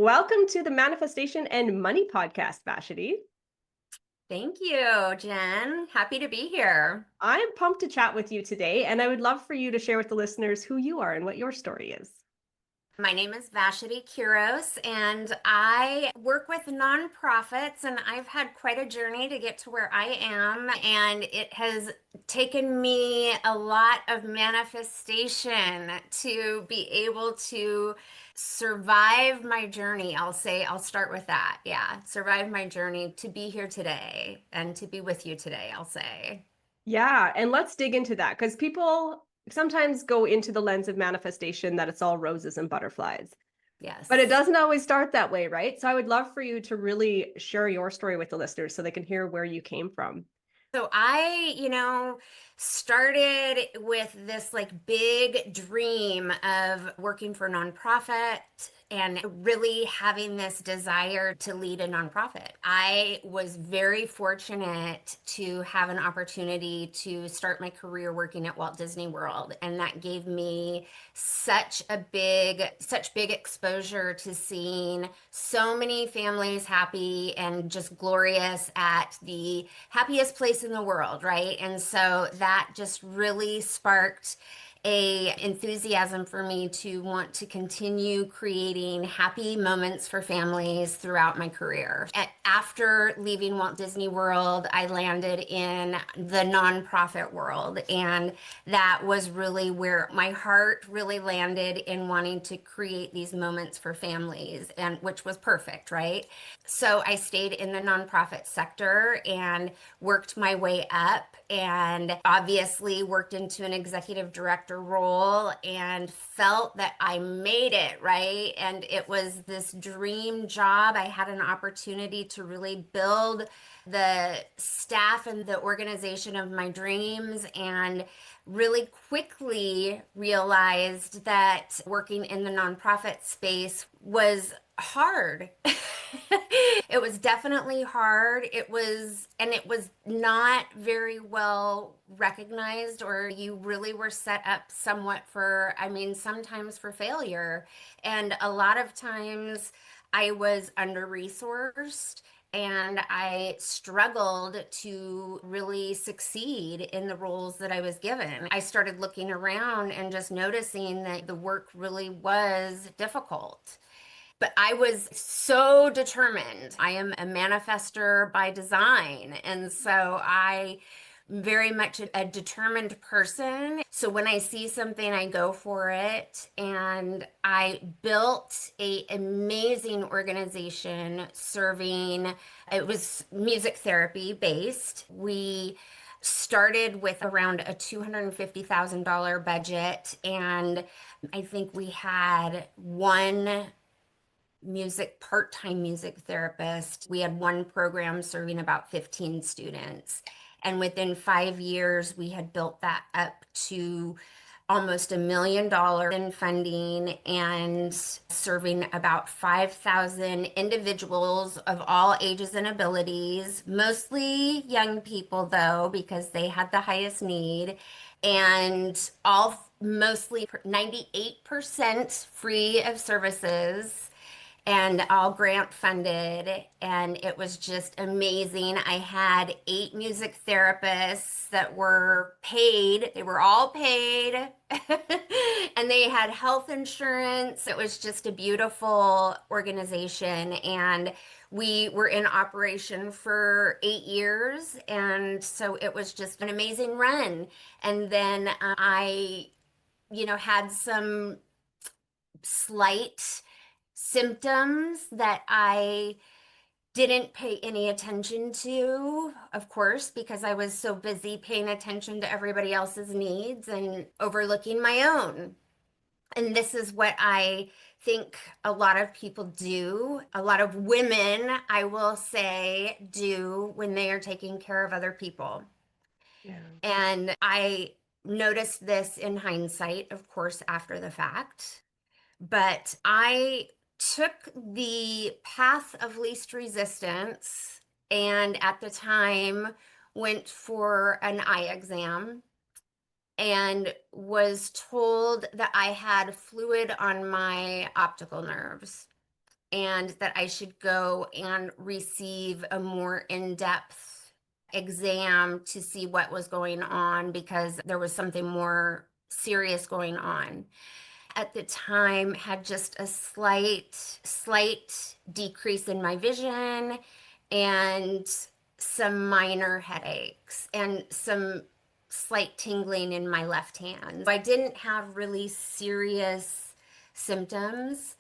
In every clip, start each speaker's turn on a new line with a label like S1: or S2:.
S1: Welcome to the Manifestation and Money Podcast, Vasheti.
S2: Thank you, Jen. Happy to be here.
S1: I'm pumped to chat with you today, and I would love for you to share with the listeners who you are and what your story is.
S2: My name is Vasheti Kiros, and I work with nonprofits, and I've had quite a journey to get to where I am, and it has taken me a lot of manifestation to be able to survive my journey. I'll start with that. Yeah, survive my journey to be here today and to be with you today, I'll say.
S1: Yeah, and let's dig into that because people sometimes go into the lens of manifestation that it's all roses and butterflies, but it
S2: Yes.
S1: doesn't always start that way, right? So I would love for you to really share your story with the listeners so they can hear where you came from.
S2: So I started with this like big dream of working for a nonprofit and really having this desire to lead a nonprofit. I was very fortunate to have an opportunity to start my career working at Walt Disney World, and that gave me such big exposure to seeing so many families happy and just glorious at the happiest place in the world, right? And so that just really sparked a enthusiasm for me to want to continue creating happy moments for families throughout my career. After leaving Walt Disney World, I landed in the nonprofit world, and that was really where my heart really landed in wanting to create these moments for families, and which was perfect, right? So I stayed in the nonprofit sector and worked my way up, and obviously worked into an executive director role and felt that I made it, right? And it was this dream job. I had an opportunity to really build the staff and the organization of my dreams, and really quickly realized that working in the nonprofit space was hard. It was definitely hard. It was not very well recognized, or you really were set up somewhat for, I mean, sometimes for failure. And a lot of times I was under-resourced, and I struggled to really succeed in the roles that I was given. I started looking around and just noticing that the work really was difficult. But I was so determined. I am a manifester by design. And so I very much a determined person. So when I see something, I go for it. And I built a amazing organization serving, it was music therapy based. We started with around a $250,000 budget, and I think we had one part-time music therapist. We had one program serving about 15 students. And within 5 years, we had built that up to almost $1 million in funding and serving about 5,000 individuals of all ages and abilities, mostly young people, though, because they had the highest need, and all mostly 98% free of services and all grant funded. And it was just amazing. I had 8 music therapists that were paid. They were all paid. And they had health insurance. It was just a beautiful organization. And we were in operation for 8 years. And so it was just an amazing run. And then I had some slight symptoms that I didn't pay any attention to, of course, because I was so busy paying attention to everybody else's needs and overlooking my own. And this is what I think a lot of people do. A lot of women, I will say, do when they are taking care of other people.
S1: Yeah.
S2: And I noticed this in hindsight, of course, after the fact. But I took the path of least resistance, and at the time went for an eye exam and was told that I had fluid on my optical nerves. and that I should go and receive a more in-depth exam to see what was going on because there was something more serious going on. At the time, had just a slight decrease in my vision and some minor headaches and some slight tingling in my left hand. I didn't have really serious symptoms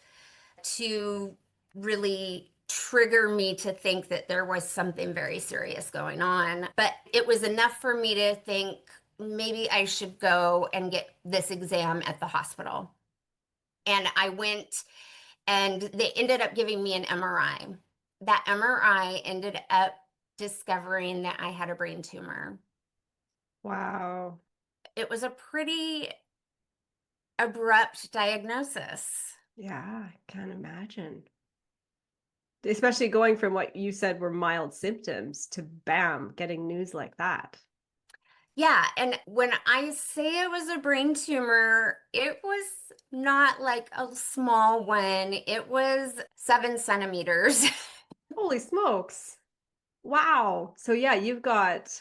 S2: to really trigger me to think that there was something very serious going on. But it was enough for me to think maybe I should go and get this exam at the hospital. And I went and they ended up giving me an MRI. That MRI ended up discovering that I had a brain tumor.
S1: Wow.
S2: It was a pretty abrupt diagnosis.
S1: Yeah, I can't imagine. Especially going from what you said were mild symptoms to bam, getting news like that.
S2: Yeah, and when I say it was a brain tumor, it was not like a small one. It was 7 centimeters.
S1: Holy smokes. Wow. So yeah, you've got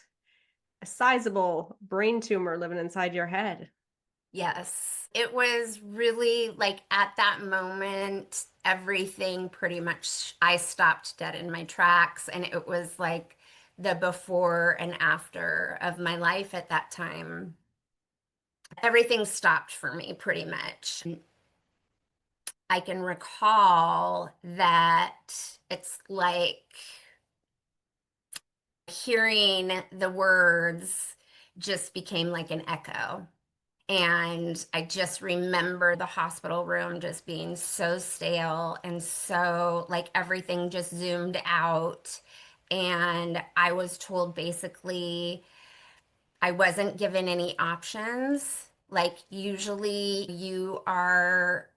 S1: a sizable brain tumor living inside your head.
S2: Yes, it was really like at that moment, everything pretty much, I stopped dead in my tracks, and it was like the before and after of my life at that time. Everything stopped for me pretty much. I can recall that it's like hearing the words just became like an echo. And I just remember the hospital room just being so stale and so like everything just zoomed out. And I was told basically I wasn't given any options. Like, usually you are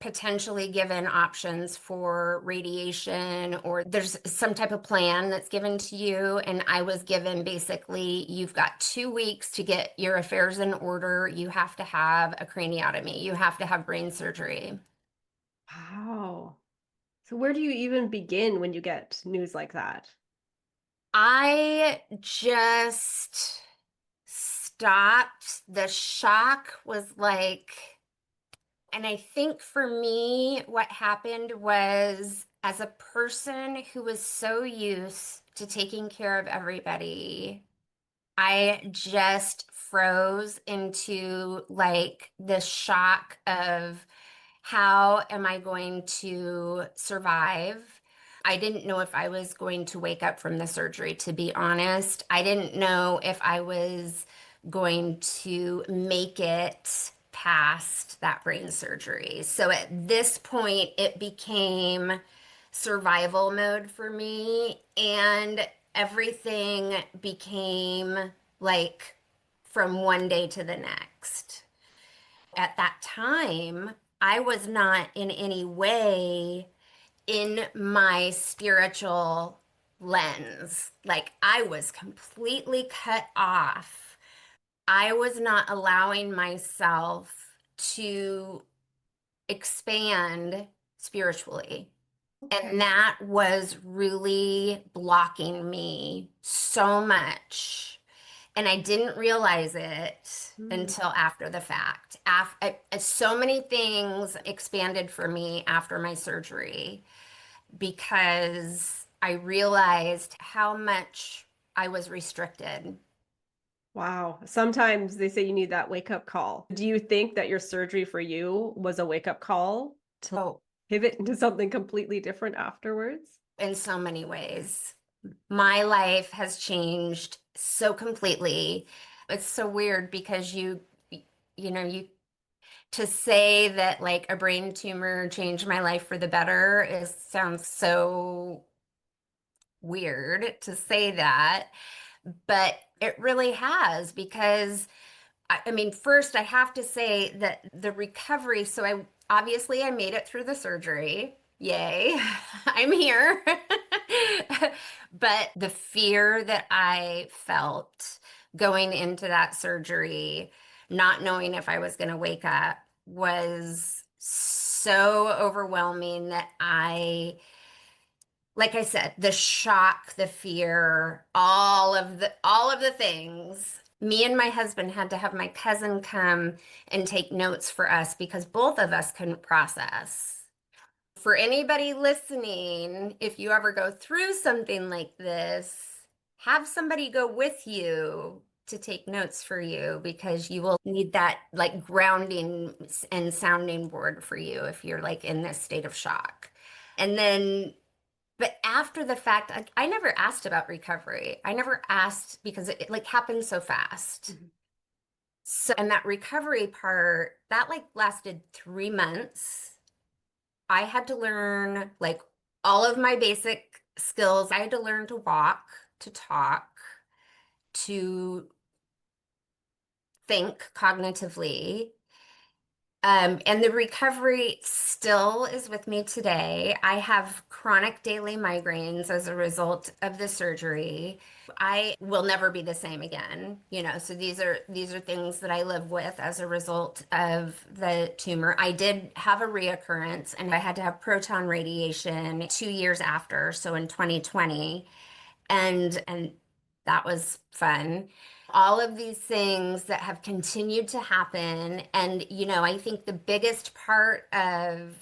S2: potentially given options for radiation or there's some type of plan that's given to you. And I was given basically, you've got 2 weeks to get your affairs in order. You have to have a craniotomy. You have to have brain surgery.
S1: Wow. So where do you even begin when you get news like that?
S2: I just stopped. The shock was like, and I think for me, what happened was as a person who was so used to taking care of everybody, I just froze into like the shock of how am I going to survive? I didn't know if I was going to wake up from the surgery, to be honest. I didn't know if I was going to make it past that brain surgery. So at this point, it became survival mode for me, and everything became like from one day to the next. At that time, I was not in any way in my spiritual lens. Like, I was completely cut off. I was not allowing myself to expand spiritually. And that was really blocking me so much. And I didn't realize it
S1: Hmm.
S2: until after the fact. So many things expanded for me after my surgery because I realized how much I was restricted.
S1: Wow. Sometimes they say you need that wake up call. Do you think that your surgery for you was a wake up call to
S2: Oh,
S1: pivot into something completely different afterwards?
S2: in so many ways. My life has changed so completely. It's so weird because you to say that like a brain tumor changed my life for the better is sounds so weird to say that, but it really has because I mean, first I have to say that the recovery, so I made it through the surgery. Yay, I'm here. But the fear that I felt going into that surgery, not knowing if I was going to wake up, was so overwhelming that like I said, the shock, the fear, all of the things. Me and my husband had to have my cousin come and take notes for us because both of us couldn't process. For anybody listening, if you ever go through something like this, have somebody go with you to take notes for you because you will need that like grounding and sounding board for you if you're like in this state of shock. And then but after the fact, I never asked about recovery. I never asked because it like happened so fast.
S1: Mhm.
S2: So, and that recovery part, that like lasted 3 months. I had to learn like all of my basic skills. I had to learn to walk, to talk, to think cognitively. And the recovery still is with me today. I have chronic daily migraines as a result of the surgery. I will never be the same again, so these are things that I live with as a result of the tumor. I did have a reoccurrence and I had to have proton radiation 2 years after, so in 2020. And that was fun. All of these things that have continued to happen. And, I think the biggest part of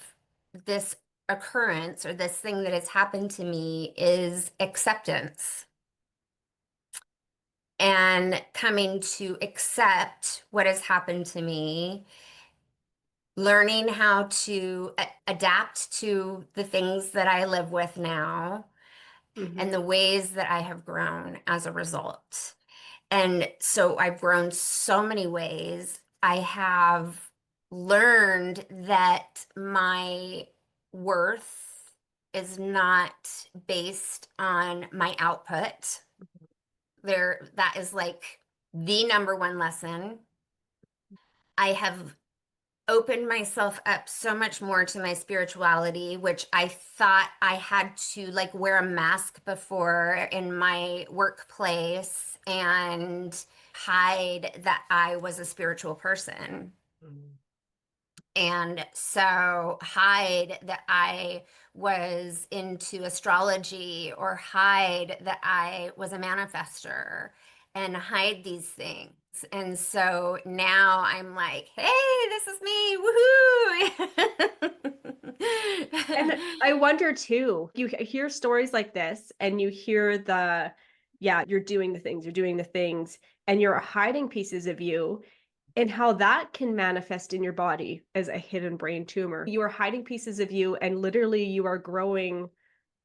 S2: this occurrence or this thing that has happened to me is acceptance and coming to accept what has happened to me, learning how to adapt to the things that I live with now and
S1: Mhm.
S2: the ways that I have grown as a result. And so I've grown so many ways. I have learned that my worth is not based on my output. That is like the number one lesson. I have opened myself up so much more to my spirituality, which I thought I had to like wear a mask before in my workplace and hide that I was a spiritual person.
S1: Mhm.
S2: And so hide that I was into astrology or hide that I was a manifester and hide these things. And so now I'm like, hey, this is me.
S1: And
S2: Woohoo.
S1: I wonder too, you hear stories like this and you hear yeah, you're doing the things, and you're hiding pieces of you, and how that can manifest in your body as a hidden brain tumor. You are hiding pieces of you, and literally you are growing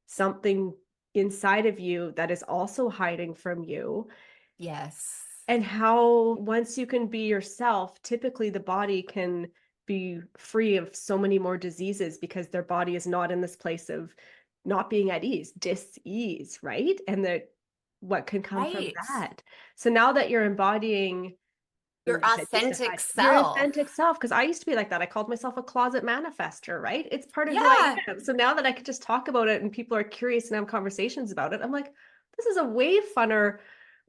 S1: something inside of you that is also hiding from you.
S2: Yes.
S1: And how once you can be yourself, typically the body can be free of so many more diseases because their body is not in this place of not being at ease, dis-ease, right? And that what can come from
S2: Right.
S1: that. So now that you're embodying,
S2: Your
S1: like you said, used to
S2: authentic
S1: hide your
S2: self.
S1: authentic self, because I used to be like that. I called myself a closet manifester, right? It's part of who I
S2: Yeah.
S1: am. So now that I could just talk about it and people are curious and have conversations about it, I'm like, this is a way funner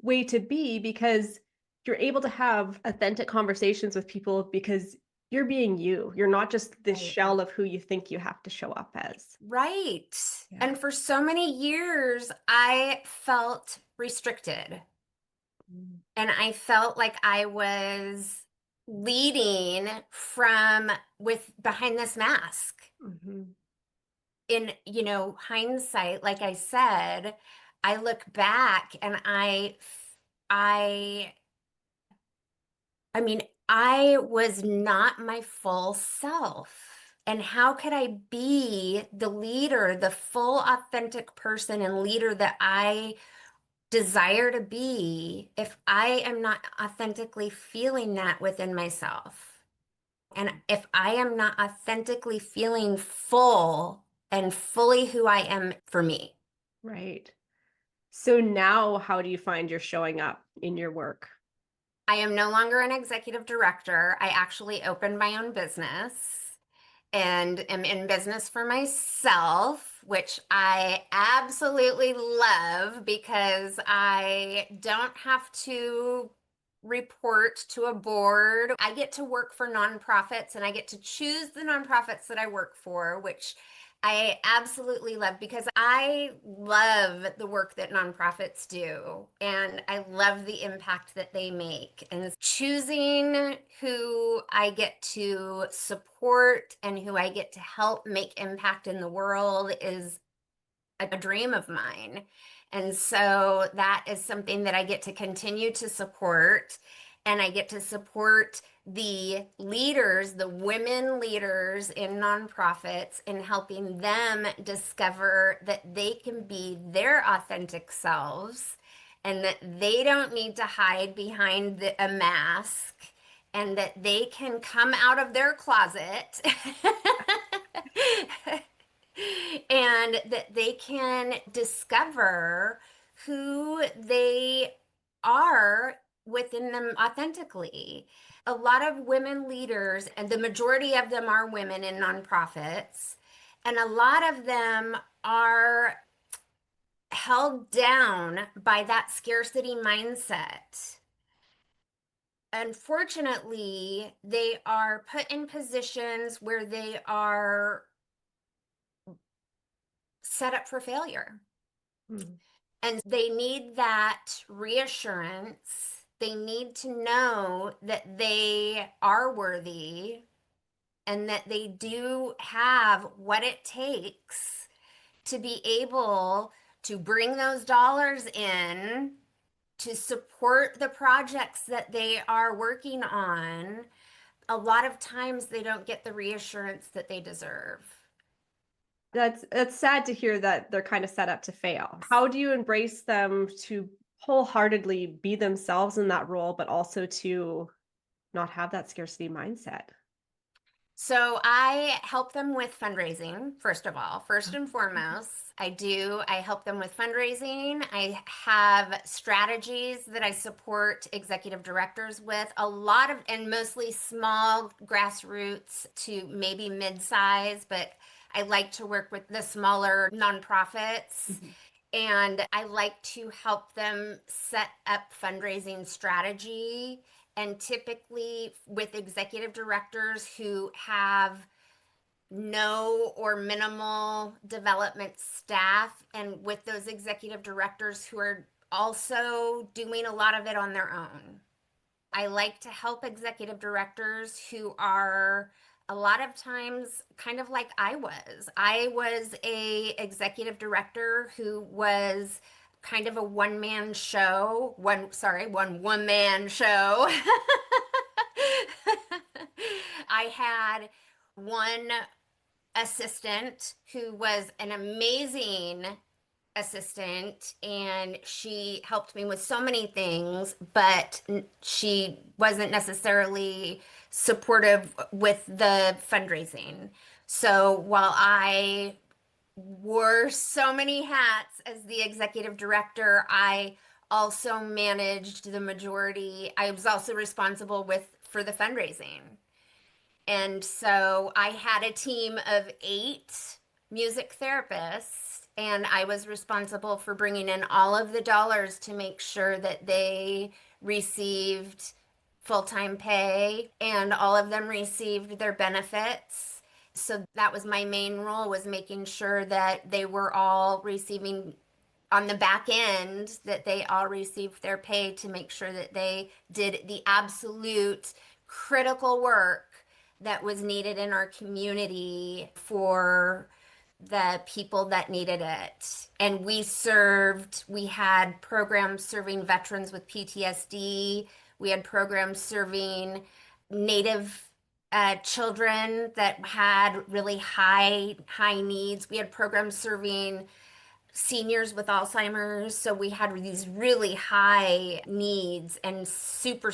S1: way to be, because you're able to have authentic conversations with people because you're being you. You're not just this
S2: Right.
S1: shell of who you think you have to show up as.
S2: Right.
S1: Yeah.
S2: And for so many years, I felt restricted. And I felt like I was leading from with behind this mask.
S1: Mm-hmm.
S2: In, hindsight, like I said, I look back and I, I mean, I was not my full self. And how could I be the leader, the full authentic person and leader that I desire to be if I am not authentically feeling that within myself? And if I am not authentically feeling full and fully who I am for me.
S1: Right. So now how do you find you're showing up in your work?
S2: I am no longer an executive director. I actually opened my own business and am in business for myself, which I absolutely love because I don't have to report to a board. I get to work for nonprofits and I get to choose the nonprofits that I work for, which I absolutely love because I love the work that nonprofits do and I love the impact that they make. And choosing who I get to support and who I get to help make impact in the world is a dream of mine. And so that is something that I get to continue to support. And I get to support the leaders, the women leaders in nonprofits, in helping them discover that they can be their authentic selves and that they don't need to hide behind a mask and that they can come out of their closet and that they can discover who they are within them authentically. A lot of women leaders, and the majority of them are women in nonprofits, and a lot of them are held down by that scarcity mindset. Unfortunately, they are put in positions where they are set up for failure.
S1: Mm.
S2: And they need that reassurance. They need to know that they are worthy and that they do have what it takes to be able to bring those dollars in to support the projects that they are working on. A lot of times they don't get the reassurance that they deserve.
S1: That's sad to hear that they're kind of set up to fail. How do you embrace them to wholeheartedly be themselves in that role, but also to not have that scarcity mindset?
S2: So I help them with fundraising, first of all, first and foremost. I help them with fundraising. I have strategies that I support executive directors with, a lot of, and mostly small grassroots to maybe mid-size, but I like to work with the smaller nonprofits.
S1: Mm-hmm.
S2: And I like to help them set up fundraising strategy. And typically with executive directors who have no or minimal development staff, and with those executive directors who are also doing a lot of it on their own. I like to help executive directors who are a lot of times kind of like I was. I was a executive director who was kind of a one-man show, one woman show. I had one assistant who was an amazing assistant and she helped me with so many things, but she wasn't necessarily supportive with the fundraising. So while I wore so many hats as the executive director, I also managed the majority. I was also responsible for the fundraising. And so I had a team of 8 music therapists, and I was responsible for bringing in all of the dollars to make sure that they received full-time pay and all of them received their benefits. So that was my main role, was making sure that they were all receiving on the back end, that they all received their pay, to make sure that they did the absolute critical work that was needed in our community for the people that needed it. And we had programs serving veterans with PTSD. We had programs serving Native children that had really high needs. We had programs serving seniors with Alzheimer's. So we had these really high needs and super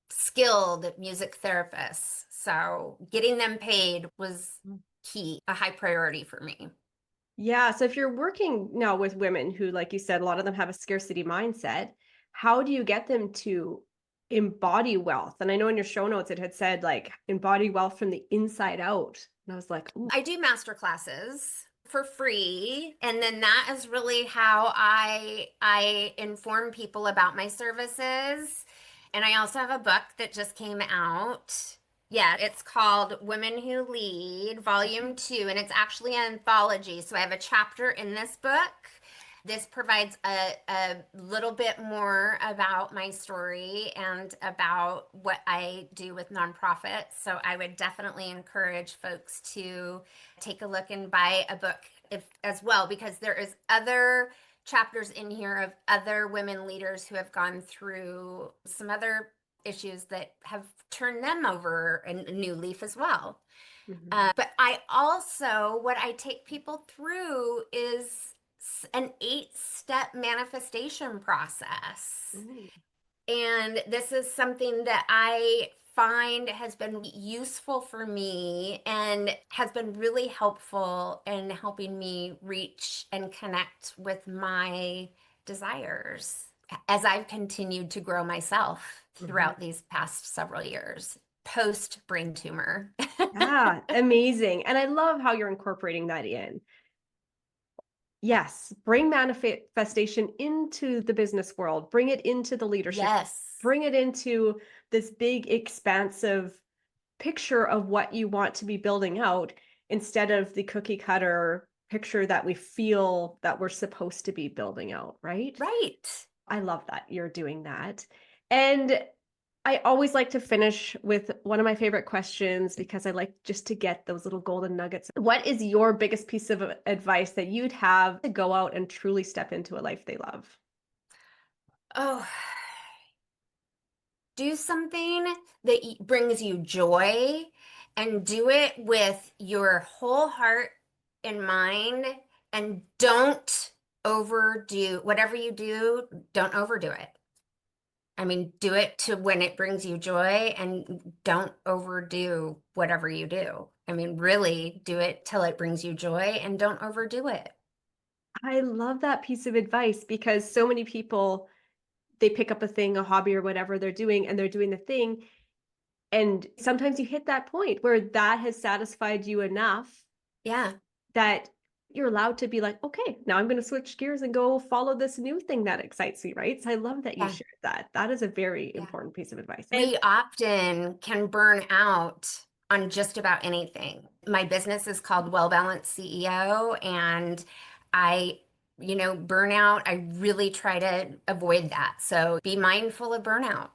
S2: skilled music therapists. So getting them paid was key, a high priority for me.
S1: Yeah. So if you're working now with women who, like you said, a lot of them have a scarcity mindset, how do you get them to embody wealth? And I know in your show notes it had said like embody wealth from the inside out. And I was like, ooh.
S2: I do master classes for free, and then that is really how I inform people about my services. And I also have a book that just came out. Yeah, it's called Women Who Lead, Volume 2, and it's actually an anthology. So I have a chapter in this book. This provides a little bit more about my story and about what I do with nonprofits. So I would definitely encourage folks to take a look and buy a book as well, because there is other chapters in here of other women leaders who have gone through some other issues that have turned them over a new leaf as well.
S1: Mhm.
S2: But I also, what I take people through is an 8-step manifestation process.
S1: Ooh.
S2: And this is something that I find has been useful for me and has been really helpful in helping me reach and connect with my desires as I've continued to grow myself
S1: Mhm.
S2: throughout these past several years, post brain tumor.
S1: Yeah, amazing. And I love how you're incorporating that in. Yes, bring manifestation into the business world, bring it into the leadership,
S2: Yes.
S1: bring it into this big, expansive picture of what you want to be building out instead of the cookie cutter picture that we feel that we're supposed to be building out, right?
S2: Right.
S1: I love that you're doing that. And I always like to finish with one of my favorite questions because I like just to get those little golden nuggets. What is your biggest piece of advice that you'd have to go out and truly step into a life they love?
S2: Oh, do something that brings you joy and do it with your whole heart and mind, and don't overdo whatever you do, don't overdo it. I mean, do it to when it brings you joy and don't overdo whatever you do. I mean, really do it till it brings you joy and don't overdo it.
S1: I love that piece of advice because so many people, they pick up a thing, a hobby or whatever they're doing, and they're doing the thing. And sometimes you hit that point where that has satisfied you enough
S2: Yeah,
S1: that you're allowed to be like, okay, now I'm going to switch gears and go follow this new thing that excites me, right? So I love that you
S2: yeah,
S1: shared that. That is a very
S2: yeah.
S1: important piece of advice. And
S2: We often can burn out on just about anything. My business is called Well Balanced CEO, and I, burnout, I really try to avoid that. So be mindful of burnout.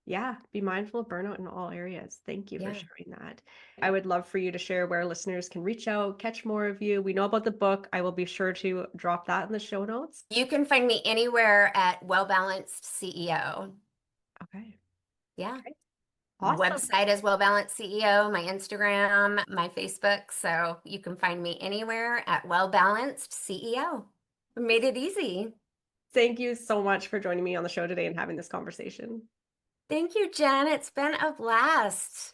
S1: yeah, be mindful of burnout in all areas. Thank you for
S2: Yeah.
S1: sharing that. I would love for you to share where listeners can reach out, catch more of you. We know about the book. I will be sure to drop that in the show notes.
S2: You can find me anywhere at Well Balanced CEO.
S1: Okay.
S2: Yeah.
S1: Awesome.
S2: Website is Well Balanced CEO, my Instagram, my Facebook. So you can find me anywhere at Well Balanced CEO. Made it easy.
S1: Thank you so much for joining me on the show today and having this conversation.
S2: Thank you, Jen. It's been a blast.